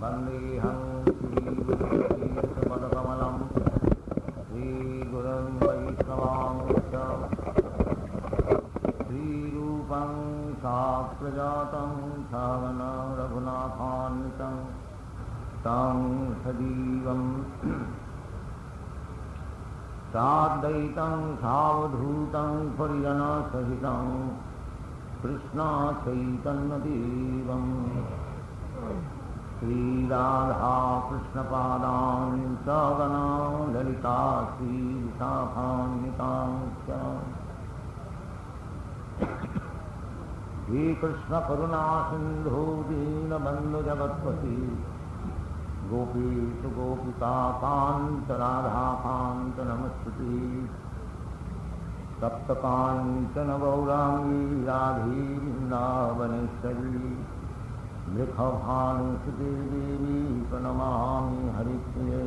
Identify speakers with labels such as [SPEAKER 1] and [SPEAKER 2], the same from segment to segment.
[SPEAKER 1] Vandeham Sri-Padakamalam Sri-Gurum Vaishnavamsa Sri-Rupam Saprajatam Savana Raghunathanvitam Tam Sadivam Sadaitam Savadhutam Parijana Sahitam Krishna Chaitanya Devam Sri Radha Krishna Padam Sagana Lalita Sri Visakhanitam Sri Krishna Karuna Sindhu Dina Bandhu Jagatpati Gopi to Gopika Kanta Radha Kanta Namastuti Sapta Kantana Gaurangi Radhi Vrindavaneshwari Mrikhavanu Sute Devi Pranamami Haripriye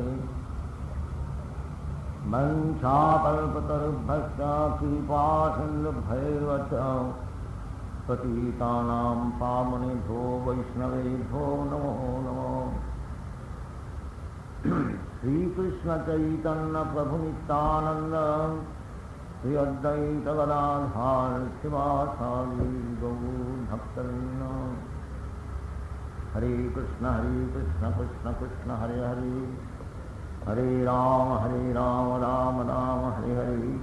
[SPEAKER 1] Mancha Kalpatarubhasya Kripa Sindhubhairvacha Patitanam Pamanebho Vaishnavebho Namo Namo Sri Krishna Chaitanya Prabhu Nityananda Sri Advaita Gadadhar Sivasari Gaur Bhaktarina Hare Krishna Krishna Krishna Hare Hare Hare Rama Rama Rama Hare Hare.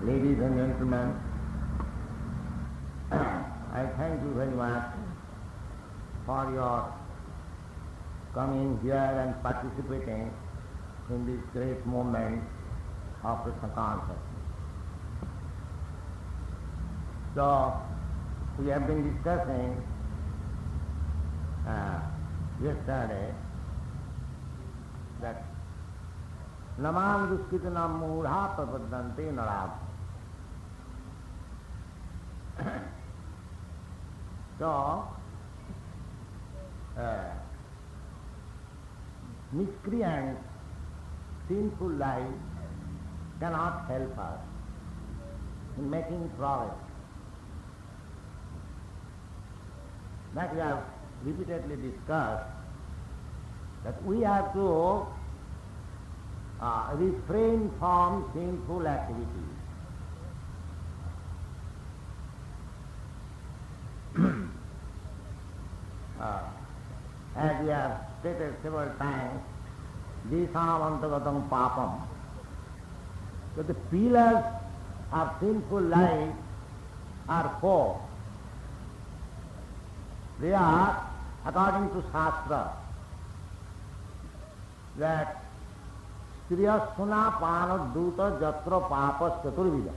[SPEAKER 1] Ladies and gentlemen, I thank you very much for your coming here and participating in this great moment of Krishna consciousness. So, we have been discussing yesterday that Namam Duskitanam Mudha Prapadante Narab. So, miscreant, sinful life cannot help us in making progress. That we have repeatedly discussed, that we have to refrain from sinful activities. As we have stated several times, Deshamantagatam Papam. So the pillars of sinful life are four. They are, according to Shastra, that Striyasuna Panaduta Jatra Papas Chaturvida.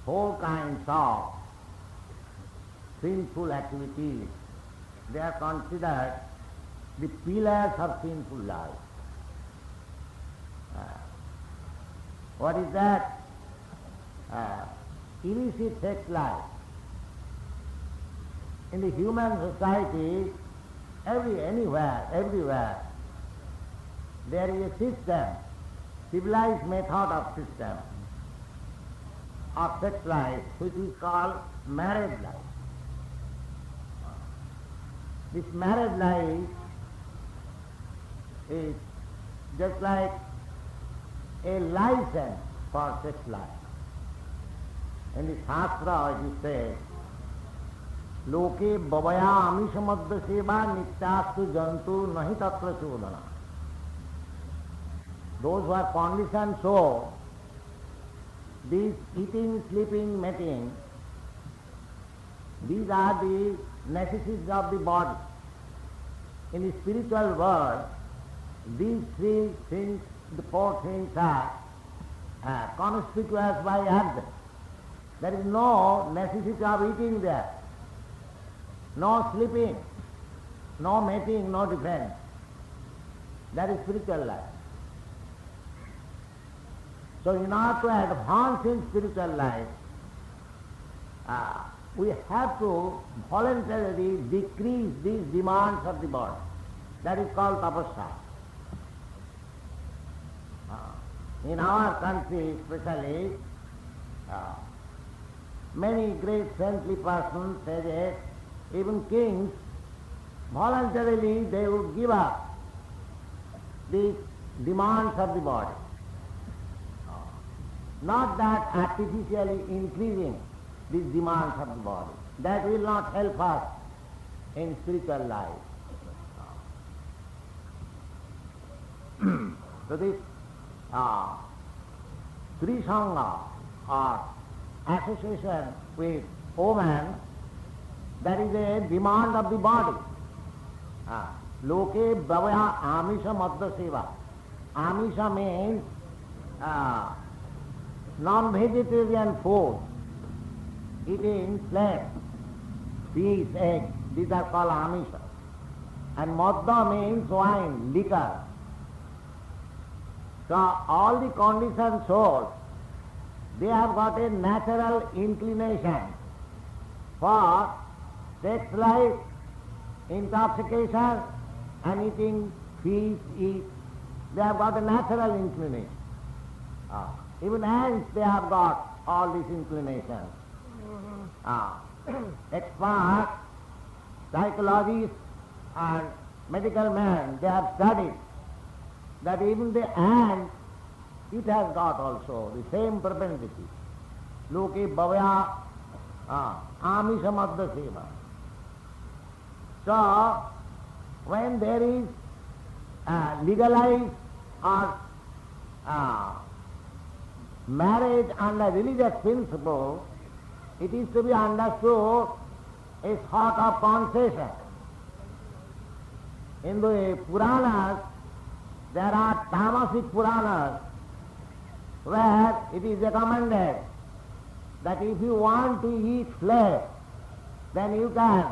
[SPEAKER 1] Four kinds of sinful activities, they are considered the pillars of sinful life. What is that? Illicit sex life. In the human society, anywhere, everywhere, there is a system, civilized method of system of sex life, which is called marriage life. This marriage life is just like a license for sex life. In the Shastra it is said, Loke babaya amishamadda seva nityastu jantu nahi tatra chodana. Those who are conditioned so, these eating, sleeping, mating, these are the necessities of the body. In the spiritual world, these three things, the four things are conspicuous by others. There is no necessity of eating there, no sleeping, no mating, no defense. That is spiritual life. So in order to advance in spiritual life, we have to voluntarily decrease these demands of the body. That is called tapasya. In our country especially, many great saintly persons say that even kings, voluntarily they would give up these demands of the body. Not that artificially increasing these demands of the body. That will not help us in spiritual life. So this Trisanga or association with woman, that is a demand of the body. Loke bhavaya amisha madhya seva. Amisha means non-vegetarian food, eating flesh, fish, eggs, these are called amisha. And madhya means wine, liquor. So all the conditioned souls, they have got a natural inclination for sex life, intoxication, and eating fish, eat. They have got a natural inclination. Even ants, they have got all these inclinations. Experts, psychologists, and medical men, they have studied that even the ant, it has got also the same propensity. Loke bhavaya amisha madhya seva. So, when there is legalized or marriage under religious principle, it is to be understood a sort of concession. In the Puranas, there are tamasic Puranas where it is recommended that if you want to eat flesh, then you can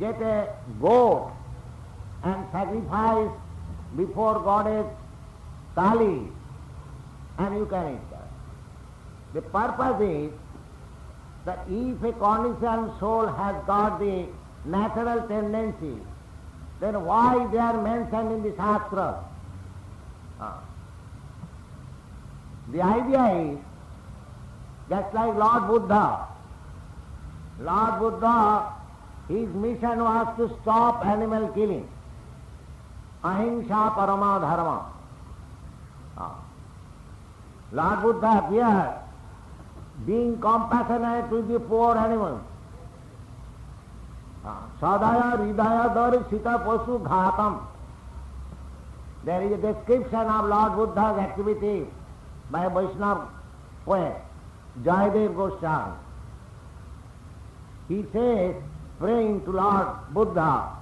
[SPEAKER 1] get a goat and sacrifice before goddess Kali, and you can eat that. The purpose is that if a conditioned soul has got the natural tendency, then why they are mentioned in the Shastra? The idea is, just like Lord Buddha. Lord Buddha, his mission was to stop animal killing. Ahimsa parama dharma. Lord Buddha appeared being compassionate with the poor animals. Sadaya ridaya dar sita pasu ghatam. There is a description of Lord Buddha's activity by a Vaishnava poet, Jayadev Goswami. He says, praying to Lord Buddha,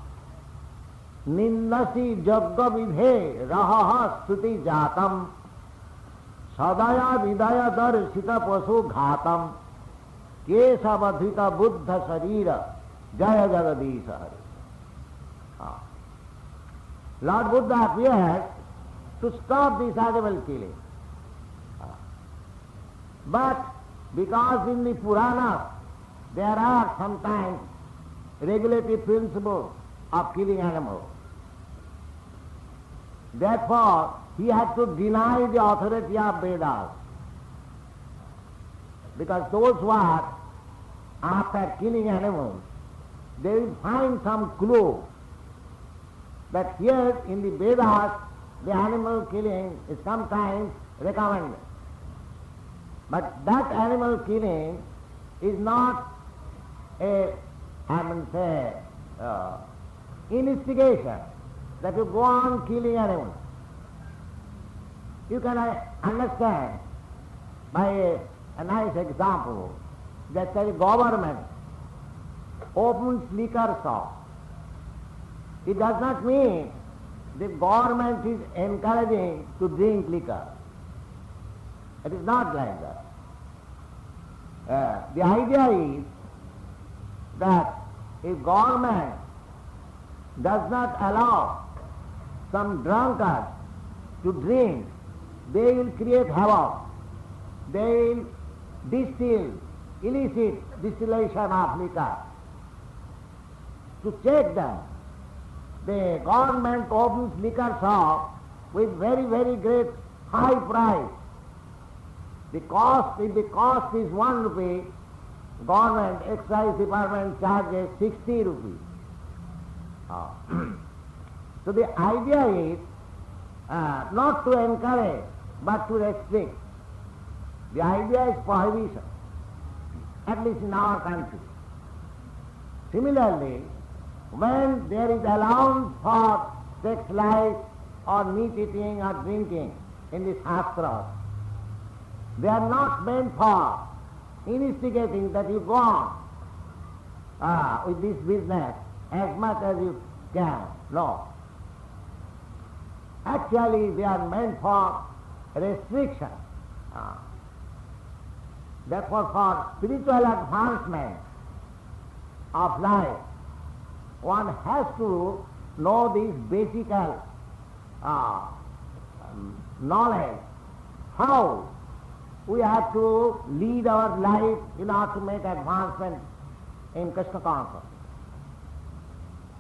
[SPEAKER 1] Nindasi jagga vidhe rahaha stuti jatam sadaya vidaya dar sita pasu ghatam kesavadhita buddha sarira jaya jagadisha Hare. Lord Buddha appeared to stop this animal killing. But because in the Puranas there are sometimes regulatory principles of killing animals, therefore he had to deny the authority of Vedas. Because those who are after killing animals, they will find some clue that here in the Vedas the animal killing is sometimes recommended. But that animal killing is not a, instigation that you go on killing animals. You can understand by a nice example that the government opens liquor shop. It does not mean the government is encouraging to drink liquor. It is not like that. The idea is that if government does not allow some drunkards to drink, they will create havoc. They will distill illicit distillation of liquor. To check them, the government opens liquor shop with very, very great high price. The cost, if the cost is 1 rupee, government excise department charges 60 rupees. So the idea is not to encourage but to restrict. The idea is prohibition, at least in our country. Similarly, when there is allowance for sex life or meat eating or drinking in the Shastras, they are not meant for instigating that you go on with this business as much as you can. No. Actually, they are meant for restriction. Therefore, for spiritual advancement of life, one has to know this basic knowledge, how we have to lead our life in order to make advancement in Krishna consciousness.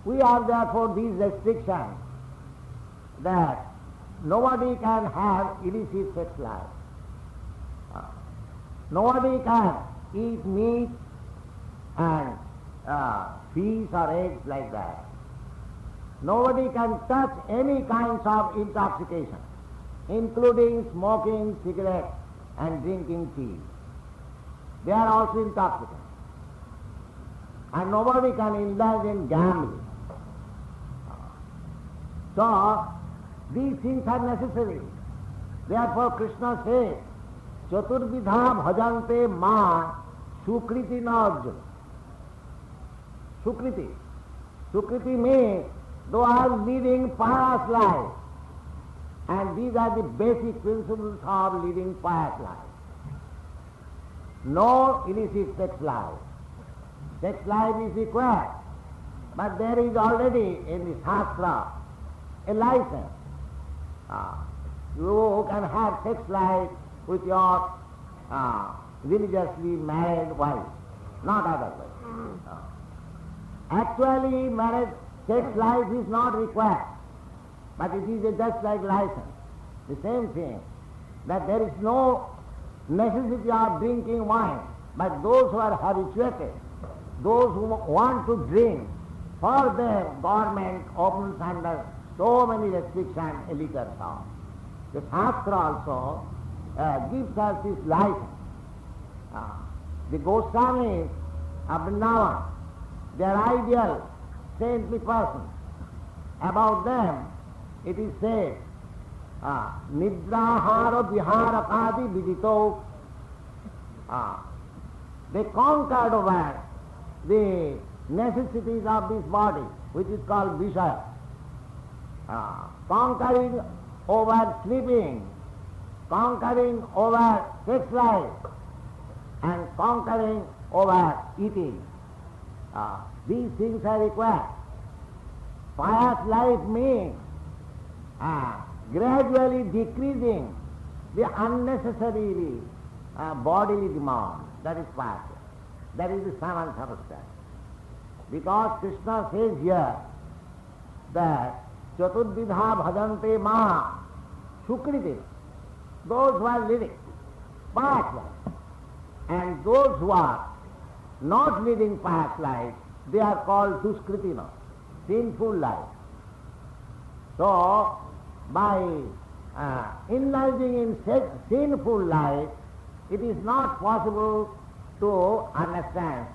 [SPEAKER 1] We have therefore these restrictions that nobody can have illicit sex life. Nobody can eat meat and fish or eggs like that. Nobody can touch any kinds of intoxication, including smoking cigarettes and drinking tea. They are also intoxicants. And nobody can indulge in gambling. So, these things are necessary. Therefore, Krishna says, Chaturvidha bhajante ma sukriti na arjuna. Sukriti. Sukriti means those are leading pious life. And these are the basic principles of leading pious life. No illicit sex life. Sex life is required. But there is already in the Shastra a license. You can have sex life with your religiously married wife, not otherwise. Actually, marriage sex life is not required, but it is just like license. The same thing, that there is no necessity of drinking wine, but those who are habituated, those who want to drink, for them government opens under so many restrictions a liquor shop. The Shastra also gives us this license. The Goswamis of Vrindavan, they are ideal, saintly persons. About them, it is said, Nidrahara Viharakadi Vidito. They conquered over the necessities of this body, which is called Vishaya. Conquering over sleeping, conquering over sex life, and conquering over eating. These things are required. Pious life means gradually decreasing the unnecessarily bodily demand. That is pious. That is the Saman Samastha. Because Krishna says here that Chaturvidha bhajante ma sukriti, those who are living pious life, and those who are not living pious life, they are called duskritina, sinful life. So, by indulging in sinful life, it is not possible to understand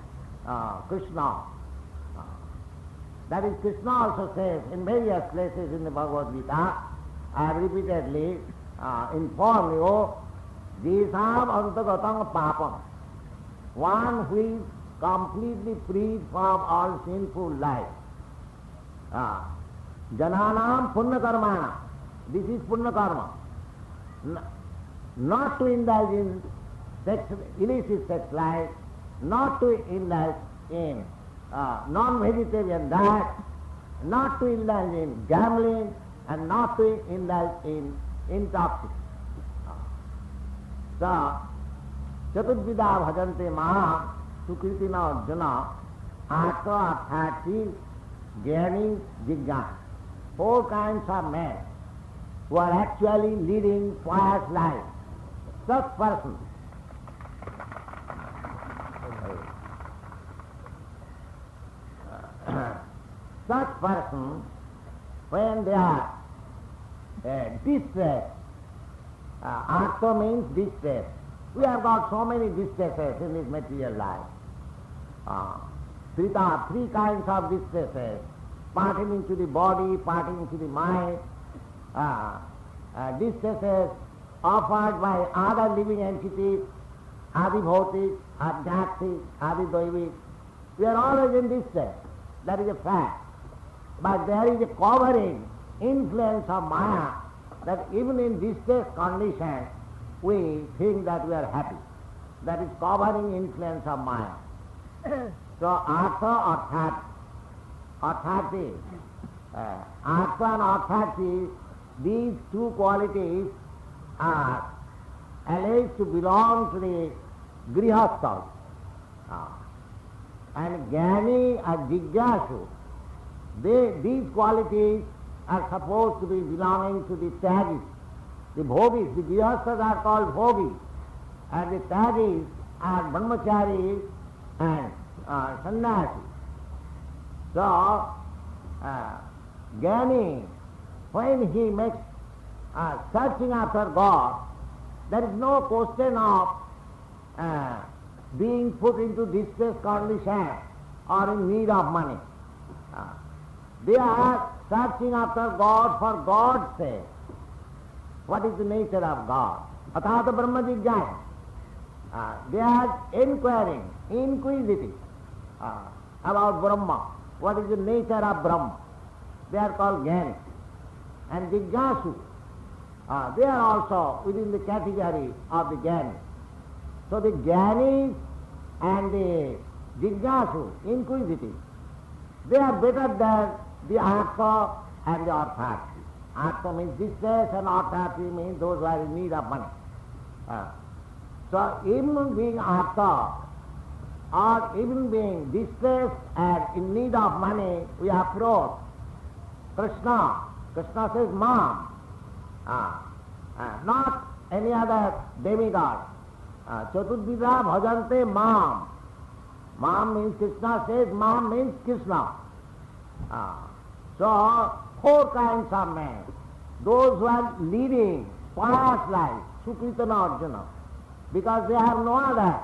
[SPEAKER 1] Krishna. That is, Krishna also says in various places in the Bhagwat Gita, I have repeatedly informed you, Jisam antagatam papam, one who is completely freed from all sinful life. Jananam punya karmana, this is punya karma. Not to indulge in illicit sex life, not to indulge in non-vegetarian diet, not to indulge in gambling, and not to indulge in intoxication. So, Chaturvidha bhajante maha sukritina arjuna atha athati jnani jigyan. 4 kinds of men who are actually leading pious life. Such persons such person, when they are distressed, artha means distress. We have got so many distresses in this material life. Three kinds of distresses, pertaining to the body, pertaining to the mind, distresses offered by other living entities, Adi Bhautik, Adhyatmik, Adi Daivik. We are always in distress. That is a fact. But there is a covering influence of Maya that even in distress condition we think that we are happy. That is covering influence of Maya. So Artha, Arthati, Artha and Arthati, these two qualities are alleged to belong to the Grihasthas. And Jnani and Jigyasu, these qualities are supposed to be belonging to the Tyagis. The Bhogis, the Grihasthas are called Bhogis, and the Tyagis are Brahmacharis and Sannyasis. So, Jnani, when he makes searching after God, there is no question of being put into distress condition or in need of money. They are searching after God for God's sake. What is the nature of God? Athata Brahma Jigyaya. They are inquiring, inquisitive about Brahma. What is the nature of Brahma? They are called Jnani. And Jigyasu, they are also within the category of the Jnani. So the Jnanis and the Jigyasu, inquisitive, they are better than the Artha and the Arthati. Artha means distress and Arthati means those who are in need of money. So even being Artha or even being distressed and in need of money, we approach Krishna. Krishna says, Mom, not any other demigod. Chaturdvida bhajante Mam. Mam means Krishna says, Mam means Krishna. So, four kinds of men. Those who are leading pious life, Sukritana Arjuna, because they have no other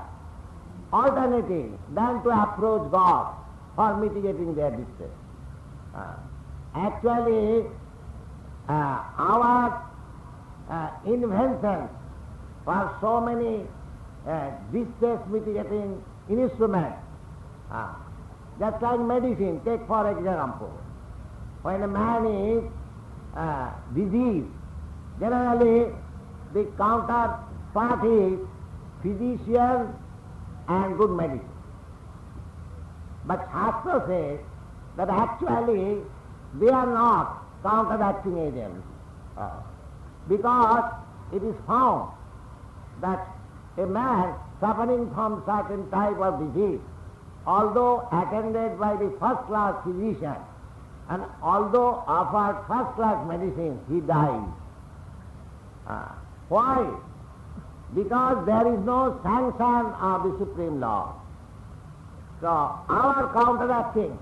[SPEAKER 1] alternative than to approach God for mitigating their distress. Actually, our inventions for so many distress mitigating instruments, just like medicine, take for example, when a man is diseased, generally the counterpart is physician and good medicine. But Shastra says that actually they are not counteracting agents, because it is found that a man suffering from certain type of disease, although attended by the first-class physician and although offered first-class medicine, he dies. Why? Because there is no sanction of the Supreme Lord. So our counteracting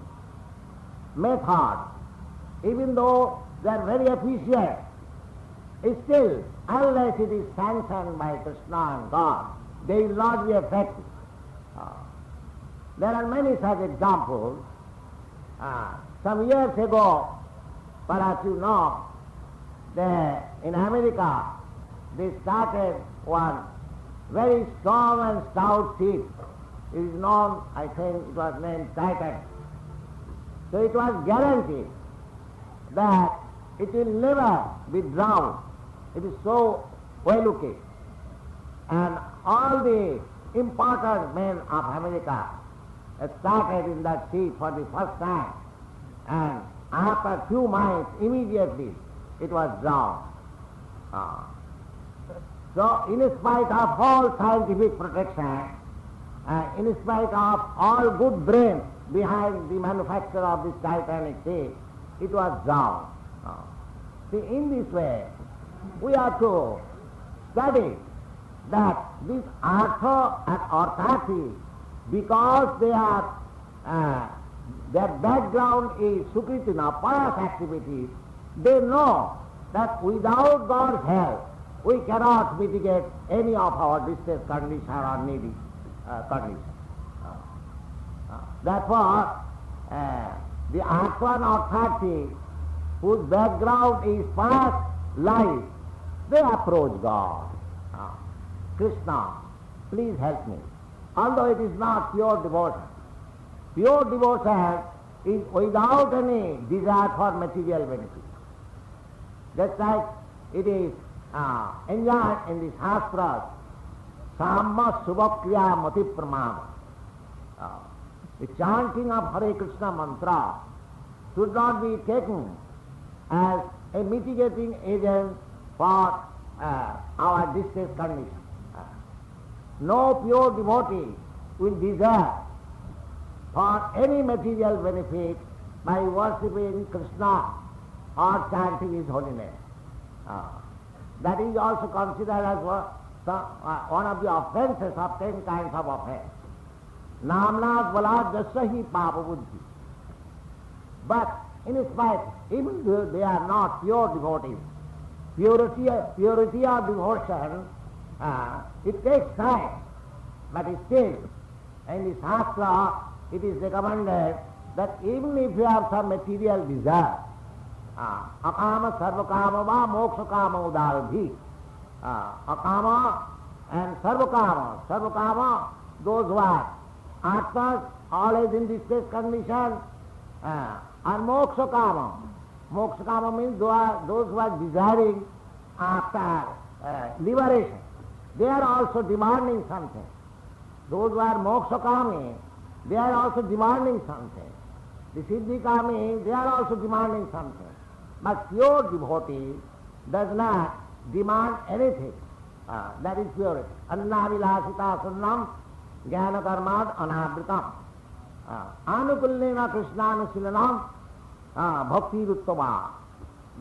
[SPEAKER 1] method, even though they are very efficient, is still, unless it is sanctioned by Krishna and God, they will not be effective. There are many such examples. Some years ago, perhaps you know, in America, they started one very strong and stout ship. It is known, I think it was named Titan. So it was guaranteed that it will never be drowned. It is so well looked. And all the important men of America started in that sea for the first time. And after a few months, immediately it was drowned. So in spite of all scientific protection, in spite of all good brains behind the manufacture of this Titanic ship, it was drowned. See, in this way, we have to study that this Artha and Arthati, because they their background is Sukritina, pious activities, they know that without God's help, we cannot mitigate any of our distress condition or needy condition. Therefore, the Atman authority, whose background is past life, they approach God. Krishna, please help me. Although it is not pure devotion. Pure devotion is without any desire for material benefit. Just like it is enjoined in the Shastras, Samma Subhakriya Mati Pramana. The chanting of Hare Krishna mantra should not be taken as a mitigating agent for our distress condition. No pure devotee will desire for any material benefit by worshipping Krishna or chanting His holy name. That is also considered as one of the offences of 10 kinds of offense. Namnat balad jasahi papa buddhi. But in spite, even though they are not pure devotees, purity of devotion, it takes time, but still, in the Shastra, it is recommended that even if you have some material desire, akama sarvakama va moksha kama udaradhi, akama and sarvakama, those who are atmas, always in distress condition, and moksha kama. Moksha kama means those who are desiring after liberation. They are also demanding something. Those who are moksha kami, they are also demanding something. The siddhi kami, they are also demanding something. But pure devotee does not demand anything. That is purity. Annavilasita sunnam jnana karmad anavritam. Anukullena krishnanasilanam bhakti ruttama.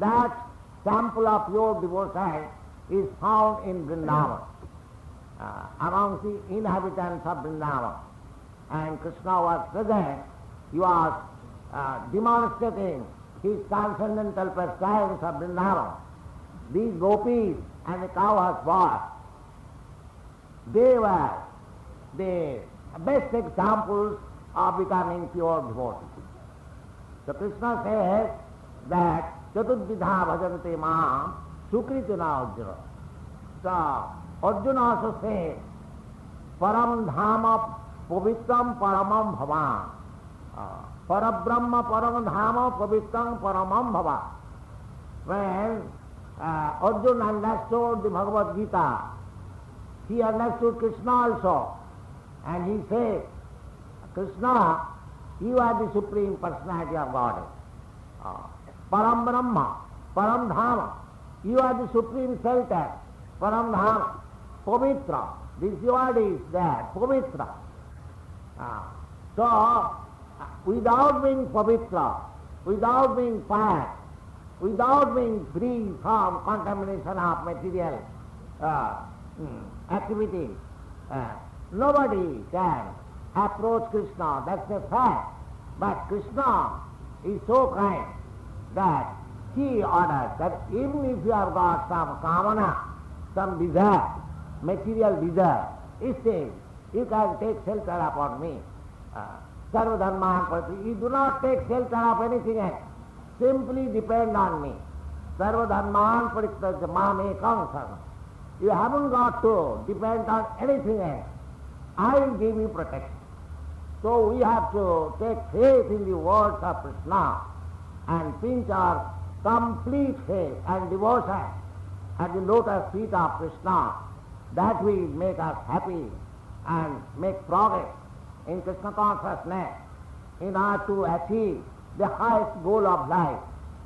[SPEAKER 1] That sample of pure devotion is found in Vrindavan, among the inhabitants of Vrindavan. And Krishna was present. He was demonstrating his transcendental presence of Vrindavan. These gopis and the cowherd boys, they were the best examples of becoming pure devotees. So Krishna says that Chaturdvidha bhajante maam sukritina Arjuna. So Arjuna also says param dhama pavitram paramam bhavan. Parabrahma param dhama pavitram paramam bhavan. When Arjuna understood the Bhagwat Geeta, he understood Krishna also. And he said, Krishna, you are the Supreme Personality of Godhead. Param Brahma, Param Dhama, you are the Supreme Shelter. Param Dhama, Pavitra, this word is there, Pavitra. So, without being Pavitra, without being pious, without being free from contamination of material activity, nobody can approach Krishna, that's a fact. But Krishna is so kind that he orders that even if you have got some kamana, some desire, material desire, he says, you can take shelter upon me. Sarva dharman pati, you do not take shelter of anything else. Simply depend on me. Sarva dharman parityajya mam ekam sarva. You haven't got to depend on anything else. I will give you protection. So we have to take faith in the words of Krishna and pinch our complete faith and devotion at the lotus feet of Krishna. That will make us happy and make progress in Krishna consciousness in order to achieve the highest goal of life,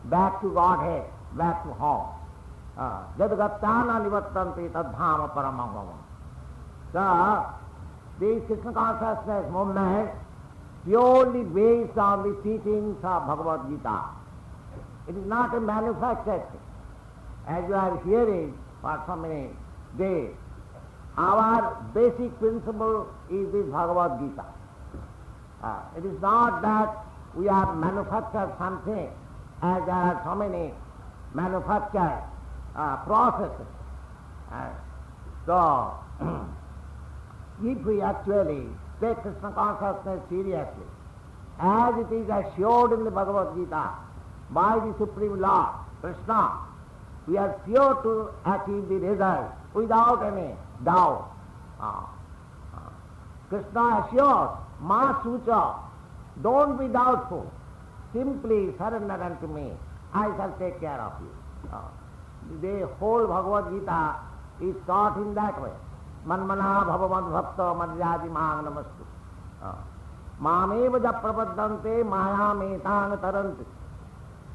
[SPEAKER 1] back to Godhead, back to home. Jadagattana nivattanti tadhama paramam bhavam. So, this Krishna consciousness movement purely based on the teachings of Bhagavad Gita. It is not a manufactured thing. As you are hearing for so many days, our basic principle is this Bhagavad Gita. It is not that we have manufactured something, as there are so many manufactured processes. So, if we actually take Krishna consciousness seriously, as it is assured in the Bhagavad Gita by the Supreme Lord, Krishna, we are sure to achieve the result without any doubt. Krishna assures, Ma Sucha, don't be doubtful, simply surrender unto me, I shall take care of you. The whole Bhagavad Gita is taught in that way. Manmana bhava madbhakta madhyadi mang namastu. Mameva ja prapaddante mayam taranti.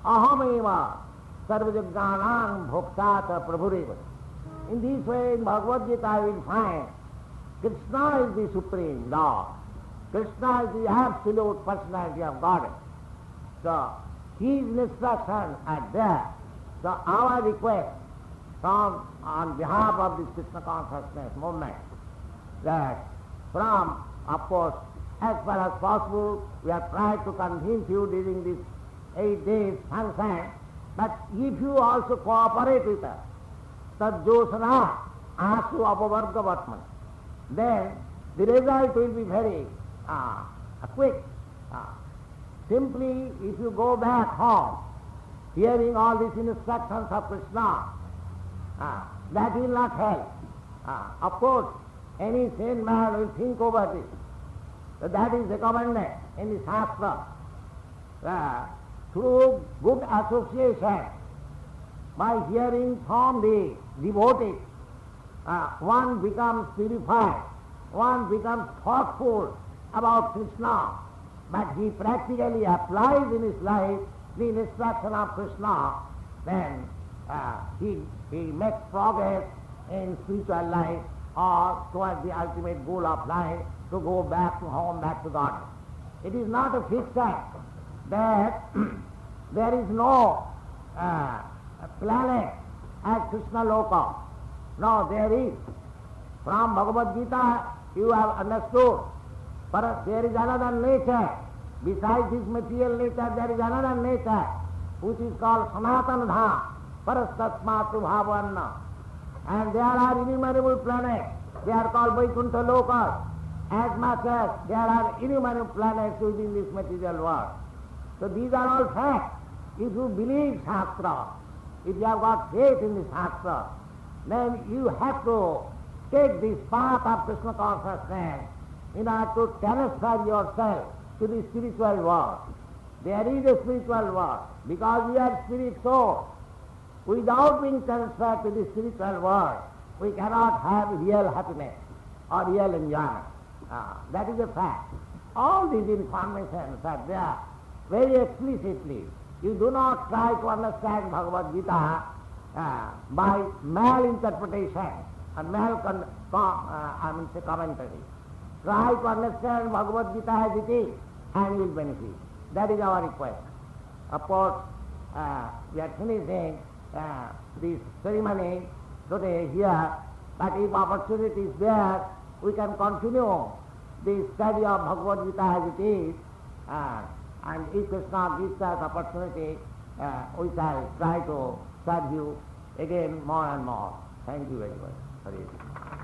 [SPEAKER 1] Ahameva sarvajagganam bhoksata prabhureva. In this way, in Bhagavad Gita, I will find Krishna is the Supreme Lord. Krishna is the absolute personality of Godhead. So, his instructions are there. So, our request on behalf of this Krishna consciousness movement, that from, of course, as far as possible, we have tried to convince you during these 8 days function, but if you also cooperate with us, tad josana asu apavarga vatman, then the result will be very quick. Simply, if you go back home, hearing all these instructions of Krishna, that will not help. Of course, any sane man will think over this. That is recommended in the Shastra. Through good association, by hearing from the devotees, one becomes purified, one becomes thoughtful about Krishna, but he practically applies in his life the instruction of Krishna, then he makes progress in spiritual life or towards the ultimate goal of life, to go back to home, back to God. It is not a fiction that there is no planet as Krishna Loka. No, there is. From Bhagavad Gita you have understood. But there is another nature. Besides this material nature, there is another nature which is called Sanatana Dham, Parastatsmatu Bhavanna. And there are innumerable planets. They are called Vaikuntha Lokas. As much as there are innumerable planets within this material world. So these are all facts. If you believe Shastra, if you have got faith in the Shastra, then you have to take this path of Krishna consciousness in order to transfer yourself to the spiritual world. There is a spiritual world because we are spirit soul. Without being transferred to the spiritual world, we cannot have real happiness or real enjoyment. That is a fact. All these informations are there very explicitly. You do not try to understand Bhagavad Gita by malinterpretation and commentary. Try to understand Bhagavad Gita as it is and you will benefit. That is our request. Of course, we are finishing this ceremony today here, but if opportunity is there, we can continue the study of Bhagavad Gita as it is, and if Krishna gives us opportunity, we shall try to serve you again more and more. Thank you very much. Hare.